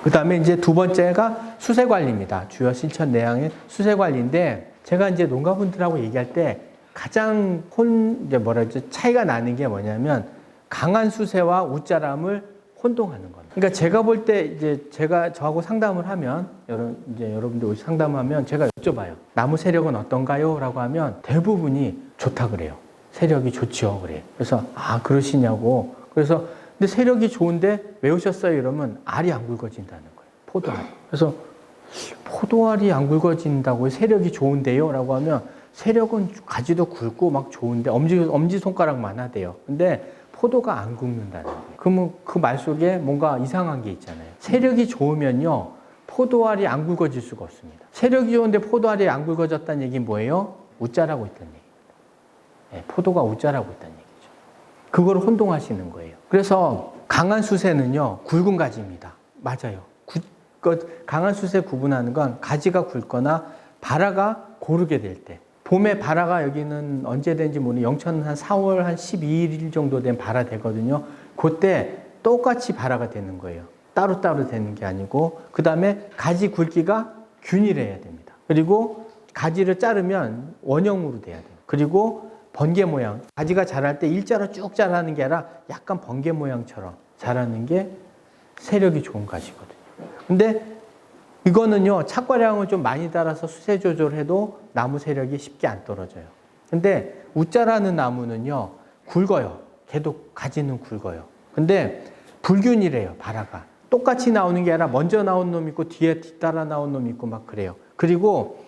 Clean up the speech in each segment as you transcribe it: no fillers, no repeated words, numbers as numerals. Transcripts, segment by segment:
그 다음에 이제 두 번째가 수세 관리입니다. 주요 신천 내양의 수세 관리인데, 제가 이제 농가분들하고 얘기할 때 가장 차이가 나는 게 뭐냐면, 강한 수세와 웃자람을 혼동하는 겁니다. 그러니까 제가 볼 때 이제 저하고 상담을 하면, 여러분들 오시 상담하면 제가 여쭤봐요. 나무 세력은 어떤가요? 라고 하면 대부분이 좋다 그래요. 세력이 좋지요. 그래요. 그래서, 그러시냐고. 그래서, 근데 세력이 좋은데 왜 오셨어요? 이러면 알이 안 굵어진다는 거예요. 포도알이. 그래서 포도알이 안 굵어진다고 세력이 좋은데요? 라고 하면 세력은 가지도 굵고 막 좋은데 엄지손가락만 하대요. 근데 포도가 안 굵는다는 거예요. 그러면 그 말 속에 뭔가 이상한 게 있잖아요. 세력이 좋으면요, 포도알이 안 굵어질 수가 없습니다. 세력이 좋은데 포도알이 안 굵어졌다는 얘기는 뭐예요? 웃자라고 있다는 얘기입니다. 네, 포도가 웃자라고 있다는 얘기죠. 그걸 혼동하시는 거예요. 그래서 강한 수세는요, 굵은 가지입니다. 맞아요. 강한 수세 구분하는 건 가지가 굵거나 발화가 고르게 될 때. 봄에 발화가 여기는 언제 되는지 모르는 영천은 한 4월 한 12일 정도 된 발화 되거든요. 그때 똑같이 발화가 되는 거예요. 따로따로 되는 게 아니고, 그 다음에 가지 굵기가 균일해야 됩니다. 그리고 가지를 자르면 원형으로 돼야 돼요. 그리고 번개 모양, 가지가 자랄 때 일자로 쭉 자라는 게 아니라 약간 번개 모양처럼 자라는 게 세력이 좋은 가지거든요. 근데 이거는요, 착과량을 좀 많이 달아서 수세 조절해도 나무 세력이 쉽게 안 떨어져요. 근데 웃자라는 나무는요, 굵어요. 걔도 가지는 굵어요. 근데 불균이래요, 발화가. 똑같이 나오는 게 아니라 먼저 나온 놈이 있고 뒤에 뒤따라 나온 놈이 있고 막 그래요. 그리고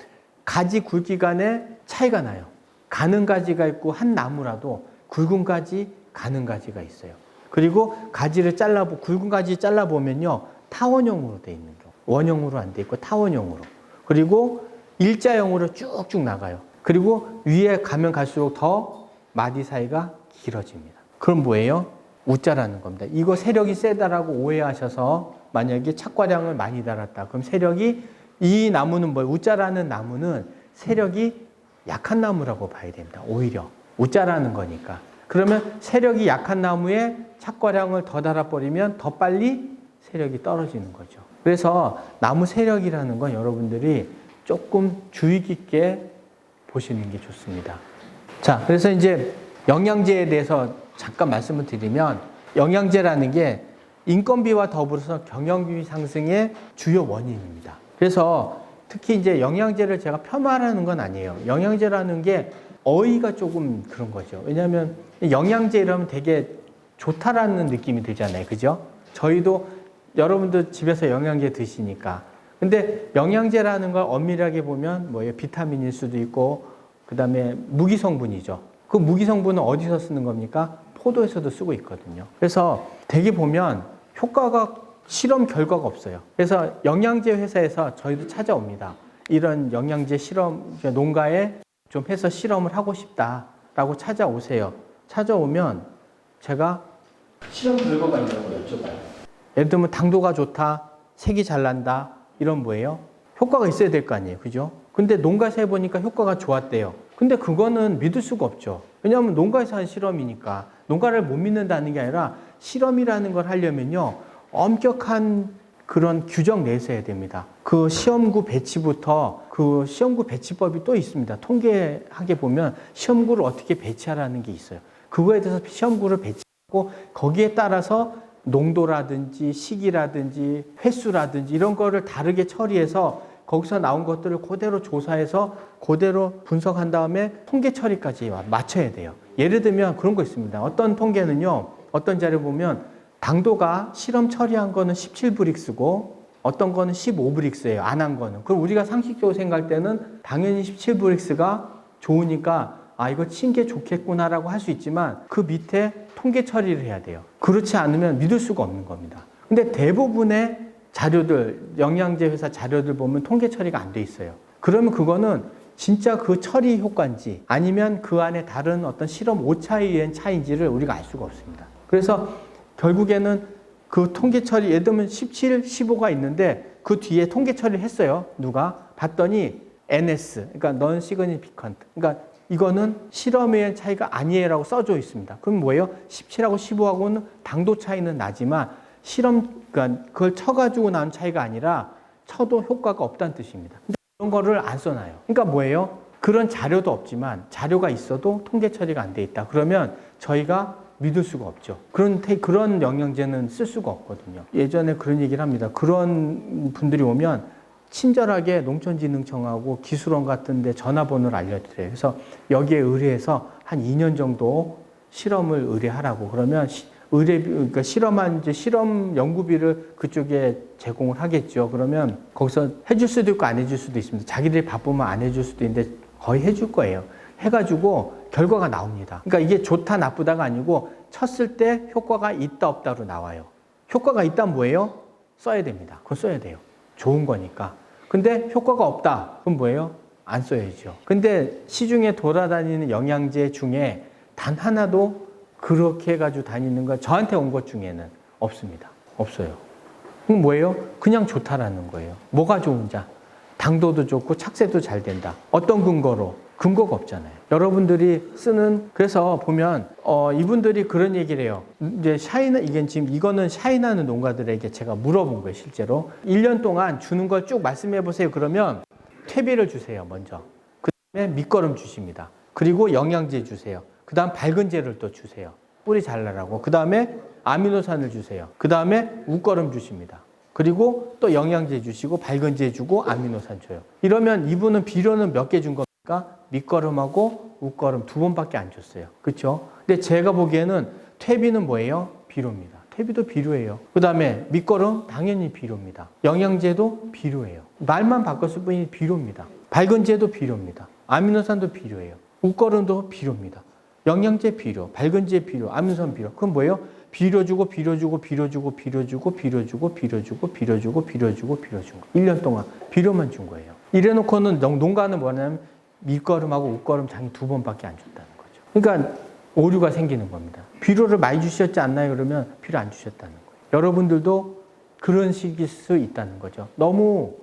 가지 굵기 간에 차이가 나요. 가는 가지가 있고 한 나무라도 굵은 가지, 가는 가지가 있어요. 그리고 가지를 굵은 가지 잘라보면요, 타원형으로 돼 있는 경우. 원형으로 안 돼 있고 타원형으로. 그리고 일자형으로 쭉쭉 나가요. 그리고 위에 가면 갈수록 더 마디 사이가 길어집니다. 그럼 뭐예요? 웃자라는 겁니다. 이거 세력이 세다라고 오해하셔서 만약에 착과량을 많이 달았다. 그럼 세력이, 이 나무는 뭐예요? 웃자라는 나무는 세력이 약한 나무라고 봐야 됩니다. 오히려 웃자라는 거니까. 그러면 세력이 약한 나무에 착과량을 더 달아버리면 더 빨리 세력이 떨어지는 거죠. 그래서 나무 세력이라는 건 여러분들이 조금 주의 깊게 보시는 게 좋습니다. 자, 그래서 이제 영양제에 대해서 잠깐 말씀을 드리면, 영양제라는 게 인건비와 더불어서 경영비 상승의 주요 원인입니다. 그래서 특히 이제 영양제를 제가 폄하하는 건 아니에요. 영양제라는 게 어휘가 조금 그런 거죠. 왜냐하면 영양제 이러면 되게 좋다라는 느낌이 들잖아요. 그죠? 저희도 여러분들 집에서 영양제 드시니까. 근데 영양제라는 걸 엄밀하게 보면 뭐예요? 비타민일 수도 있고, 그 다음에 무기성분이죠. 그 무기성분은 어디서 쓰는 겁니까? 포도에서도 쓰고 있거든요. 그래서 되게 보면 효과가, 실험 결과가 없어요. 그래서 영양제 회사에서 저희도 찾아옵니다. 이런 영양제 실험, 농가에 좀 해서 실험을 하고 싶다라고 찾아오세요. 찾아오면 제가 실험 결과가 있는 걸 여쭤봐요. 예를 들면 당도가 좋다, 색이 잘 난다, 이런 뭐예요? 효과가 있어야 될 거 아니에요. 그죠? 근데 농가에서 해보니까 효과가 좋았대요. 근데 그거는 믿을 수가 없죠. 왜냐하면 농가에서 한 실험이니까. 농가를 못 믿는다는 게 아니라 실험이라는 걸 하려면요, 엄격한 그런 규정 내에서 해야 됩니다. 그 시험구 배치부터, 그 시험구 배치법이 또 있습니다. 통계학에 보면 시험구를 어떻게 배치하라는 게 있어요. 그거에 대해서 시험구를 배치하고 거기에 따라서 농도라든지 시기라든지 횟수라든지 이런 거를 다르게 처리해서 거기서 나온 것들을 그대로 조사해서 그대로 분석한 다음에 통계 처리까지 맞춰야 돼요. 예를 들면 그런 거 있습니다. 어떤 통계는요, 어떤 자료 보면 당도가 실험 처리한 거는 17브릭스고 어떤 거는 15브릭스예요. 안 한 거는. 그럼 우리가 상식적으로 생각할 때는 당연히 17브릭스가 좋으니까 이거 친 게 좋겠구나라고 할 수 있지만 그 밑에 통계 처리를 해야 돼요. 그렇지 않으면 믿을 수가 없는 겁니다. 근데 대부분의 자료들, 영양제 회사 자료들 보면 통계 처리가 안 돼 있어요. 그러면 그거는 진짜 그 처리 효과인지 아니면 그 안에 다른 어떤 실험 오차에 의한 차이인지를 우리가 알 수가 없습니다. 그래서 결국에는 그 통계 처리, 예를 들면 17, 15가 있는데 그 뒤에 통계 처리를 했어요. 누가? 봤더니 NS, 그러니까 non-significant. 그러니까 이거는 실험에 의한 차이가 아니에요라고 써져 있습니다. 그럼 뭐예요? 17하고 15하고는 당도 차이는 나지만 그러니까 그걸 쳐가지고 나온 차이가 아니라 쳐도 효과가 없다는 뜻입니다. 근데 그런 거를 안 써놔요. 그러니까 뭐예요? 그런 자료도 없지만 자료가 있어도 통계 처리가 안 돼 있다. 그러면 저희가 믿을 수가 없죠. 그런 영양제는 쓸 수가 없거든요. 예전에 그런 얘기를 합니다. 그런 분들이 오면 친절하게 농촌진흥청하고 기술원 같은 데 전화번호를 알려드려요. 그래서 여기에 의뢰해서 한 2년 정도 실험을 의뢰하라고. 그러면 그러니까 실험 연구비를 그쪽에 제공을 하겠죠. 그러면 거기서 해줄 수도 있고 안 해줄 수도 있습니다. 자기들이 바쁘면 안 해줄 수도 있는데 거의 해줄 거예요. 해가지고 결과가 나옵니다. 그러니까 이게 좋다 나쁘다가 아니고 쳤을 때 효과가 있다 없다로 나와요. 효과가 있다면 뭐예요? 써야 됩니다. 그건 써야 돼요. 좋은 거니까. 근데 효과가 없다. 그럼 뭐예요? 안 써야죠. 근데 시중에 돌아다니는 영양제 중에 단 하나도 그렇게 해가지고 다니는 거 저한테 온 것 중에는 없습니다. 없어요. 그럼 뭐예요? 그냥 좋다라는 거예요. 뭐가 좋은지. 당도도 좋고 착색도 잘 된다. 어떤 근거로? 근거가 없잖아요. 여러분들이 쓰는, 그래서 보면 이분들이 그런 얘기를 해요. 이제 이거는 샤인하는 농가들에게 제가 물어본 거예요, 실제로. 1년 동안 주는 걸 쭉 말씀해 보세요. 그러면 퇴비를 주세요, 먼저. 그다음에 밑거름 주십니다. 그리고 영양제 주세요. 그다음 밝은제를 또 주세요. 뿌리 잘 나라고. 그다음에 아미노산을 주세요. 그다음에 웃거름 주십니다. 그리고 또 영양제 주시고 밝은제 주고 아미노산 줘요. 이러면 이분은 비료는 몇 개 준 겁니까? 밑거름하고 웃거름 2번밖에 안 줬어요. 그렇죠? 근데 제가 보기에는 퇴비는 뭐예요? 비료입니다. 퇴비도 비료예요. 그다음에 밑거름 당연히 비료입니다. 영양제도 비료예요. 말만 바꿨을 뿐이 비료입니다. 밝은제도 비료입니다. 아미노산도 비료예요. 웃거름도 비료입니다. 영양제 비료, 밝은제 비료, 아미노산 비료. 그건 뭐예요? 비료 주고 비료 주고 비료 주고 비료 주고 비료 주고 비료 주고 비료 주고 비료 주고 비료 준 거. 1년 동안 비료만 준 거예요. 이래놓고는 농가는 뭐냐면 밑거름하고 웃거름 당연히 2번밖에 안 줬다는 거죠. 그러니까 오류가 생기는 겁니다. 비료를 많이 주셨지 않나요? 그러면 비료 안 주셨다는 거예요. 여러분들도 그런 식일 수 있다는 거죠. 너무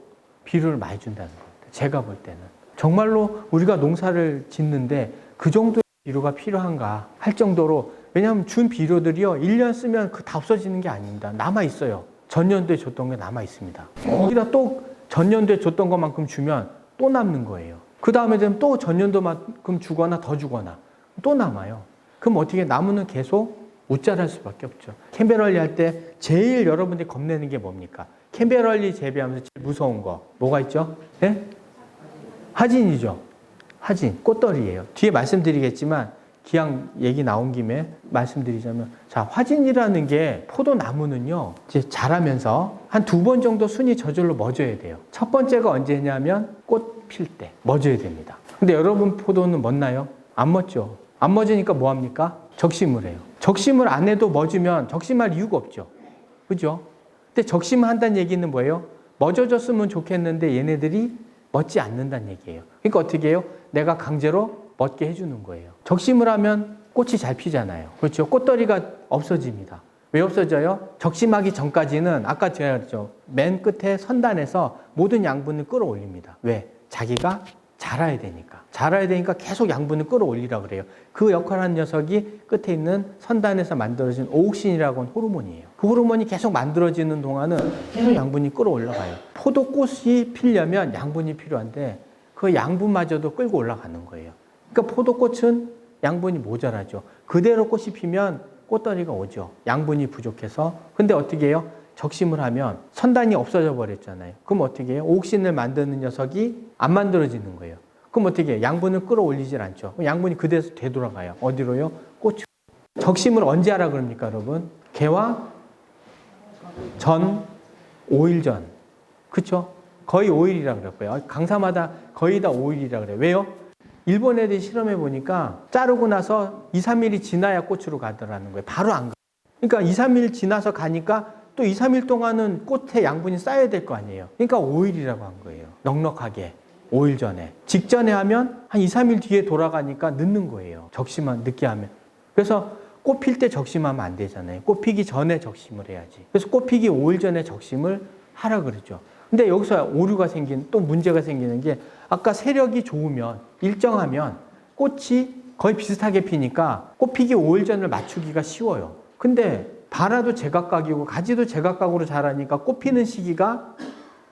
비료를 많이 준다는 겁니다. 제가 볼 때는. 정말로 우리가 농사를 짓는데 그 정도의 비료가 필요한가 할 정도로, 왜냐하면 준 비료들이요 1년 쓰면 다 없어지는 게 아닙니다. 남아있어요. 전년도에 줬던 게 남아있습니다. 거기다 또 전년도에 줬던 것만큼 주면 또 남는 거예요. 그 다음에 되면 또 전년도만큼 주거나 더 주거나 또 남아요. 그럼 어떻게 남으면 계속 웃자랄 수밖에 없죠. 캔베럴리 할 때 제일 여러분들이 겁내는 게 뭡니까? 캔베럴리 재배하면서 제일 무서운 거 뭐가 있죠? 네? 하진이죠. 하진, 꽃떨이에요. 뒤에 말씀드리겠지만 기왕 얘기 나온 김에 말씀드리자면, 자, 화진이라는 게 포도나무는요 이제 자라면서 한 2번 정도 순이 저절로 멎어야 돼요. 첫 번째가 언제냐면 꽃 필 때 멎어야 됩니다. 근데 여러분 포도는 멎나요? 안 멎죠. 안 멎으니까 뭐 합니까? 적심을 해요. 적심을 안 해도 멎으면 적심할 이유가 없죠. 그죠? 근데 적심을 한다는 얘기는 뭐예요? 멎어졌으면 좋겠는데 얘네들이 멎지 않는다는 얘기예요. 그러니까 어떻게 해요? 내가 강제로 멎게 해주는 거예요. 적심을 하면 꽃이 잘 피잖아요. 그렇죠? 꽃더리가 없어집니다. 왜 없어져요? 적심하기 전까지는 아까 제가 그랬죠. 맨 끝에 선단에서 모든 양분을 끌어올립니다. 왜? 자기가 자라야 되니까. 자라야 되니까 계속 양분을 끌어올리라 그래요. 그 역할을 하는 녀석이 끝에 있는 선단에서 만들어진 오옥신이라고 하는 호르몬이에요. 그 호르몬이 계속 만들어지는 동안은 계속 양분이 끌어올라가요. 포도꽃이 피려면 양분이 필요한데 그 양분마저도 끌고 올라가는 거예요. 그러니까 포도꽃은 양분이 모자라죠. 그대로 꽃이 피면 꽃더리가 오죠. 양분이 부족해서. 근데 어떻게 해요? 적심을 하면 선단이 없어져 버렸잖아요. 그럼 어떻게 해요? 옥신을 만드는 녀석이 안 만들어지는 거예요. 그럼 어떻게 해요? 양분을 끌어올리질 않죠. 양분이 그대로 되돌아가요. 어디로요? 꽃으로. 적심을 언제 하라 그럽니까, 여러분? 개화 전, 5일 전. 그쵸? 거의 5일이라 그랬고요. 강사마다 거의 다 5일이라 그래요. 왜요? 일본 애들이 실험해 보니까 자르고 나서 2, 3일이 지나야 꽃으로 가더라는 거예요. 바로 안 가. 그러니까 2, 3일 지나서 가니까 또 2, 3일 동안은 꽃에 양분이 쌓여야 될 거 아니에요. 그러니까 5일이라고 한 거예요. 넉넉하게. 5일 전에. 직전에 하면 한 2, 3일 뒤에 돌아가니까 늦는 거예요. 적심만 늦게 하면. 그래서 꽃 필 때 적심하면 안 되잖아요. 꽃 피기 전에 적심을 해야지. 그래서 꽃 피기 5일 전에 적심을 하라 그러죠. 근데 여기서 오류가 또 문제가 생기는 게, 아까 세력이 좋으면, 일정하면 꽃이 거의 비슷하게 피니까 꽃 피기 5일 전을 맞추기가 쉬워요. 근데 발화도 제각각이고 가지도 제각각으로 자라니까 꽃 피는 시기가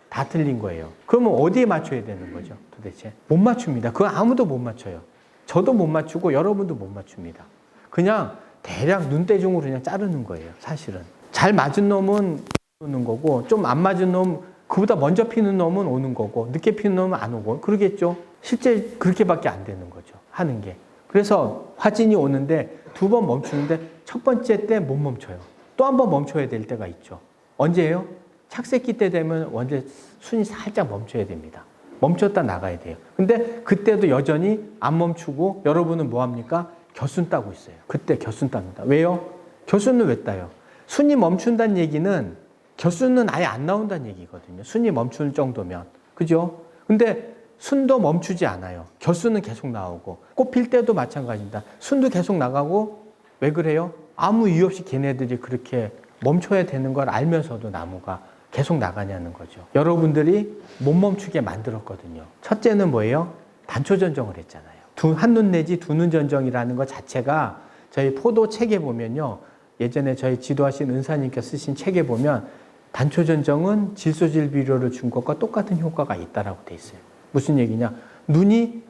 다 틀린 거예요. 그러면 어디에 맞춰야 되는 거죠? 도대체 못 맞춥니다. 그거 아무도 못 맞춰요. 저도 못 맞추고 여러분도 못 맞춥니다. 그냥 대략 눈대중으로 그냥 자르는 거예요. 사실은 잘 맞은 놈은 오는 거고, 좀 안 맞은 놈, 그보다 먼저 피는 놈은 오는 거고, 늦게 피는 놈은 안 오고, 그러겠죠. 실제 그렇게밖에 안 되는 거죠. 하는 게. 그래서 화진이 오는데 2번 멈추는데 첫 번째 때 못 멈춰요. 또 한 번 멈춰야 될 때가 있죠. 언제예요? 착색기 때 되면 원래 순이 살짝 멈춰야 됩니다. 멈췄다 나가야 돼요. 근데 그때도 여전히 안 멈추고 여러분은 뭐 합니까? 겨순 따고 있어요. 그때 겨순 땁니다. 왜요? 겨순은 왜 따요? 순이 멈춘다는 얘기는 겨순은 아예 안 나온다는 얘기거든요. 순이 멈추는 정도면. 그죠? 근데 순도 멈추지 않아요. 겨순은 계속 나오고, 꽃 필 때도 마찬가지입니다. 순도 계속 나가고, 왜 그래요? 아무 이유 없이 걔네들이 그렇게 멈춰야 되는 걸 알면서도 나무가 계속 나가냐는 거죠. 여러분들이 못 멈추게 만들었거든요. 첫째는 뭐예요? 단초 전정을 했잖아요. 한눈 내지 두 눈 전정이라는 것 자체가 저희 포도 책에 보면요. 예전에 저희 지도하신 은사님께서 쓰신 책에 보면 단초 전정은 질소질 비료를 준 것과 똑같은 효과가 있다라고 돼 있어요. 무슨 얘기냐? 눈이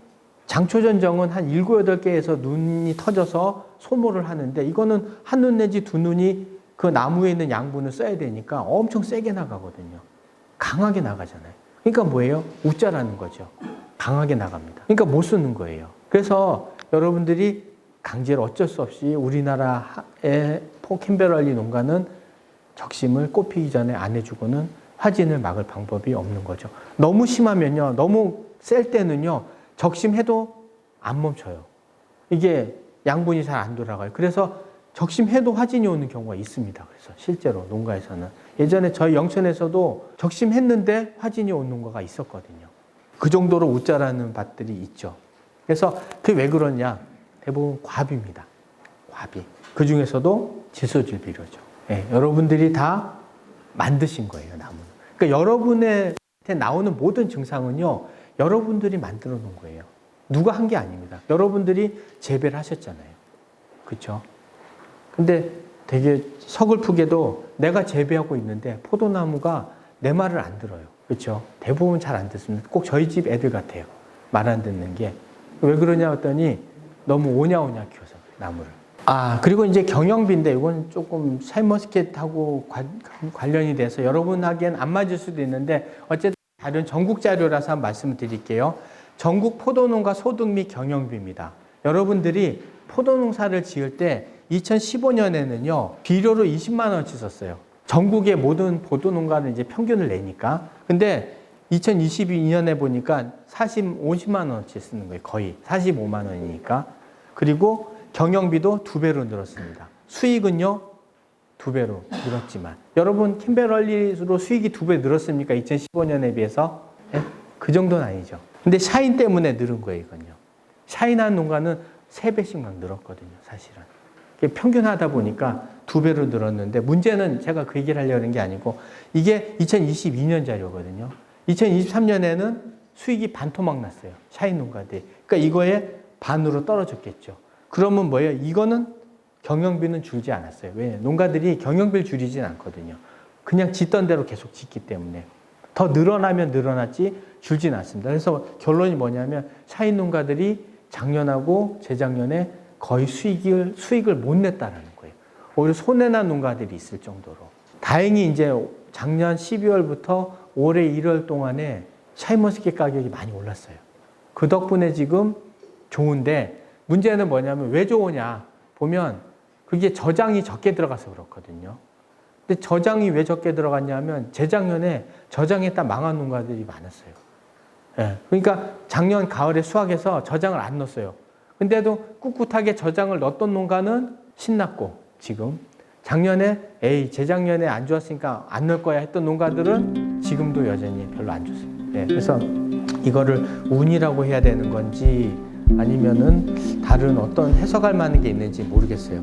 장초 전정은 한 7, 8개에서 눈이 터져서 소모를 하는데, 이거는 한눈 내지 두 눈이 그 나무에 있는 양분을 써야 되니까 엄청 세게 나가거든요. 강하게 나가잖아요. 그러니까 뭐예요? 웃자라는 거죠. 강하게 나갑니다. 그러니까 못 쓰는 거예요. 그래서 여러분들이 강제로 어쩔 수 없이 우리나라의 캔베럴리 농가는 적심을 꽃 피기 전에 안 해주고는 화진을 막을 방법이 없는 거죠. 너무 심하면요, 너무 셀 때는요, 적심해도 안 멈춰요. 이게 양분이 잘 안 돌아가요. 그래서 적심해도 화진이 오는 경우가 있습니다. 그래서 실제로 농가에서는. 예전에 저희 영천에서도 적심했는데 화진이 온 농가가 있었거든요. 그 정도로 웃자라는 밭들이 있죠. 그래서 그게 왜 그러냐? 대부분 과비입니다. 과비. 그 중에서도 질소질비료죠. 네, 여러분들이 다 만드신 거예요, 나무는. 그러니까 여러분한테 나오는 모든 증상은요, 여러분들이 만들어 놓은 거예요. 누가 한 게 아닙니다. 여러분들이 재배를 하셨잖아요. 그렇죠? 근데 되게 서글프게도 내가 재배하고 있는데 포도나무가 내 말을 안 들어요. 그렇죠? 대부분 잘 안 듣습니다. 꼭 저희 집 애들 같아요. 말 안 듣는 게. 왜 그러냐 했더니 너무 오냐오냐 키워서 나무를. 그리고 이제 경영비인데 이건 조금 샤인머스켓하고 관련이 돼서 여러분 하기엔 안 맞을 수도 있는데, 어쨌든 다른 전국 자료라서 한 말씀을 드릴게요. 전국 포도농가 소득 및 경영비입니다. 여러분들이 포도농사를 지을 때 2015년에는요, 비료로 20만 원치 썼어요. 전국의 모든 포도농가는 이제 평균을 내니까. 근데 2022년에 보니까 50만 원치 쓰는 거예요. 거의 45만 원이니까. 그리고 경영비도 2배로 늘었습니다. 수익은요, 2배로 늘었지만. 여러분, 캔베럴리로 수익이 2배 늘었습니까? 2015년에 비해서? 네? 그 정도는 아니죠. 근데 샤인 때문에 늘은 거예요, 이건요. 샤인한 농가는 3배씩 막 늘었거든요, 사실은. 평균하다 보니까 2배로 늘었는데, 문제는 제가 그 얘기를 하려는 게 아니고, 이게 2022년 자료거든요. 2023년에는 수익이 반토막 났어요. 샤인 농가들이. 그러니까 이거에 반으로 떨어졌겠죠. 그러면 뭐예요? 이거는 경영비는 줄지 않았어요. 왜? 농가들이 경영비를 줄이진 않거든요. 그냥 짓던 대로 계속 짓기 때문에. 더 늘어나면 늘어났지 줄진 않습니다. 그래서 결론이 뭐냐면 샤인 농가들이 작년하고 재작년에 거의 수익을 못 냈다라는 거예요. 오히려 손해난 농가들이 있을 정도로. 다행히 이제 작년 12월부터 올해 1월 동안에 샤인머스켓 가격이 많이 올랐어요. 그 덕분에 지금 좋은데, 문제는 뭐냐면 왜 좋으냐 보면 그게 저장이 적게 들어가서 그렇거든요. 근데 저장이 왜 적게 들어갔냐면 재작년에 저장했다 망한 농가들이 많았어요. 예, 그러니까 작년 가을에 수확해서 저장을 안 넣었어요. 근데도 꿋꿋하게 저장을 넣었던 농가는 신났고, 지금 작년에 재작년에 안 좋았으니까 안 넣을 거야 했던 농가들은 지금도 여전히 별로 안 좋습니다. 예, 그래서 이거를 운이라고 해야 되는 건지 아니면은 다른 어떤 해석할 만한 게 있는지 모르겠어요.